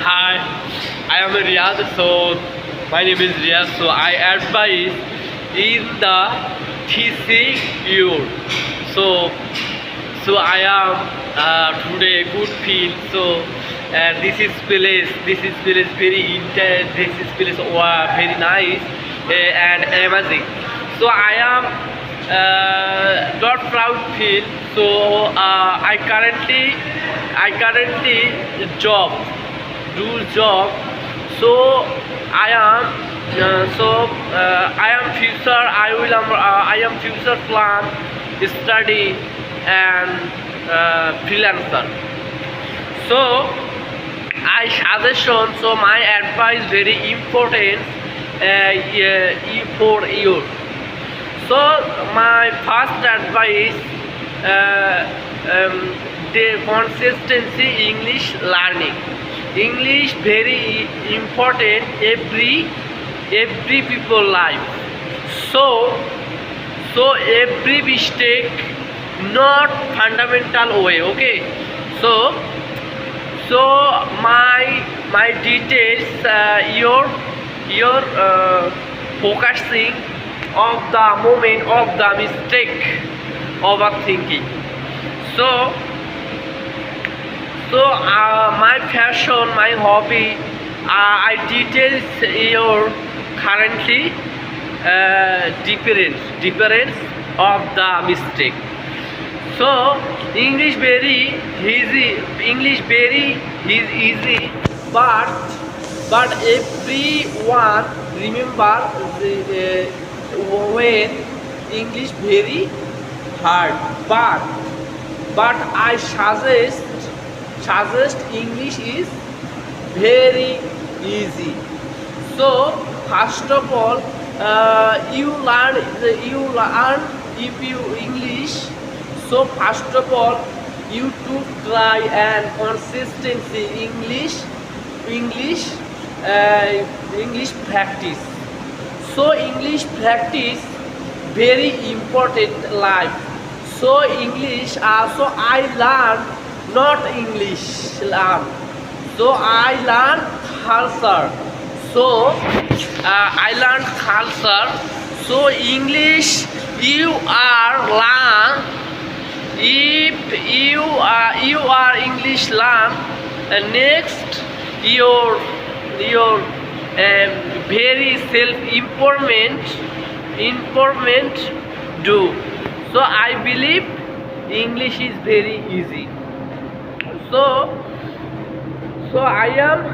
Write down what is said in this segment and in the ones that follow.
Hi, I am Riyad. So my name is Riyad. So I advise in the thesis year. So I am today good feel. So this is place. This is place very intense. This is place very nice and amazing. So I am not proud feel. So I currently job do job. So I am I am future. I am future plan study and freelancer. So I suggestion. So my advice very important for you. So my first advice, the consistency English learning. English very important every people life. So every mistake not fundamental way. Okay. So my details your focusing of the moment of the mistake overthinking. So my passion, my hobby, I details your currently difference of the mistake. So English very easy, but everyone remember when English very hard, but I suggest English is very easy. So first of all, you learn if you English. So first of all, you to try and consistency English practice. So English practice very important life. So English also I learn not English learn. So I learn culture. So I learn culture. So English you are learn. If you are English learn, next your very self improvement do. So I believe English is very easy. So I am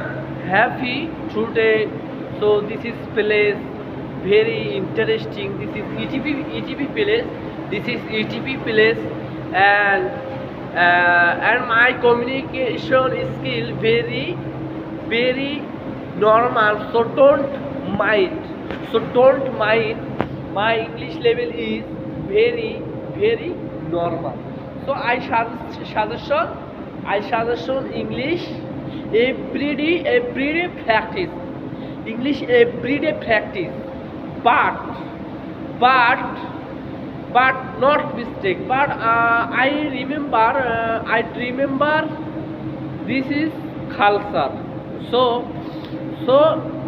happy today. So this is place very interesting. This is ETP place. This is ETP place, and my communication skill very normal. So don't mind. My English level is very normal. So I suggestion English everyday practice. English everyday practice, but not mistake. But I remember this is culture. So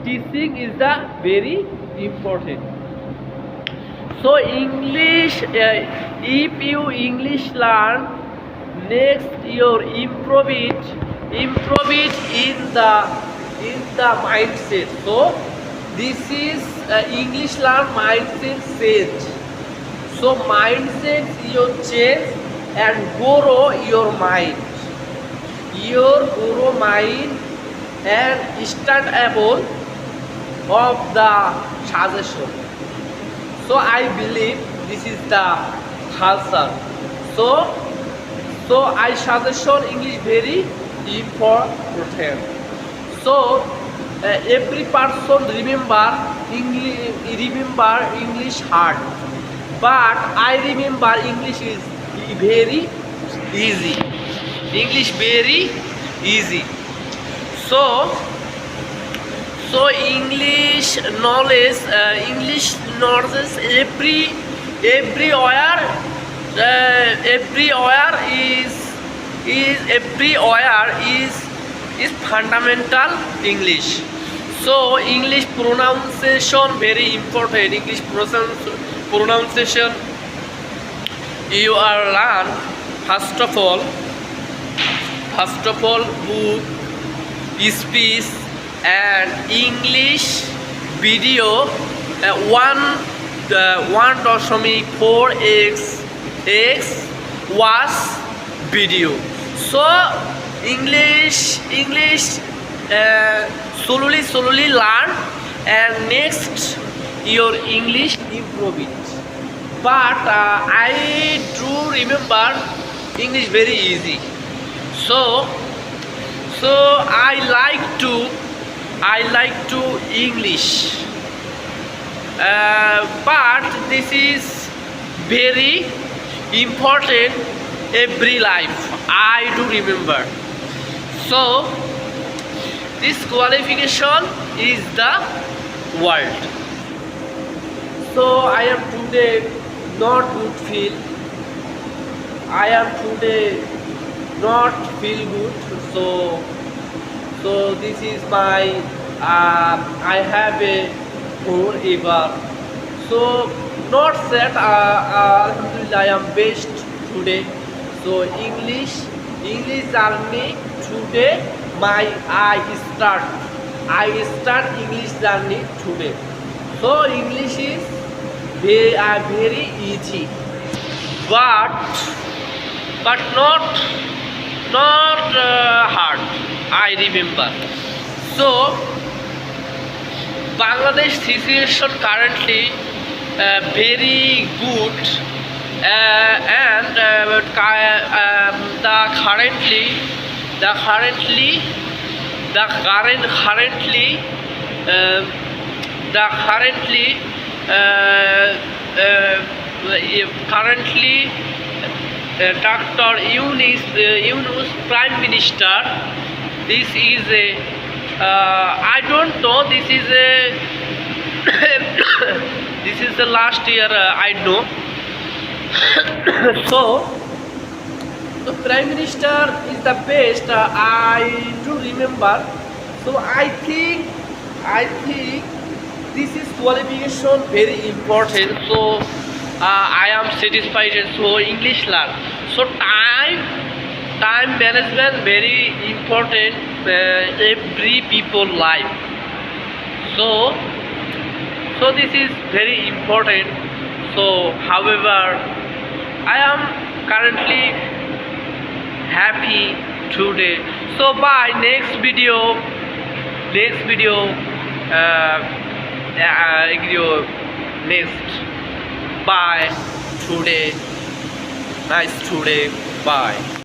teaching is the very important. So English, if you English learn, next your improve it in the mindset. So this is English learn mindset set. So mindset you change and grow your mind. Grow mind and stand able of the suggestion. So I believe this is the culture. So I suggestion English very important. So every person remember English hard, but I remember English is very easy. English very easy. So English knowledge everywhere is is fundamental English. So English pronunciation very important. English pronunciation you are learn first of all book, speech and English video 1.4x was video. So English slowly learn and next your English improve it. But I do remember English very easy. So I like to English. But this is very important every life. I do remember. So this qualification is the world. So I am today not good feel. I am today not feel good. So this is my I have a forever. So not that Alhamdulillah I am best today. So English journey today I start English journey today. So English is very easy, but not hard. I remember. So Bangladesh situation currently very good, and the currently Dr. Yunus Prime Minister. This is a I don't know. This is a this is the last year I know. So the Prime Minister is the best. I do remember. So I think this is qualification very important. So I am satisfied. So English learn. So time management very important every people life. So this is very important. So however I am currently happy today. So bye, next video next. Bye today. Nice today. Bye.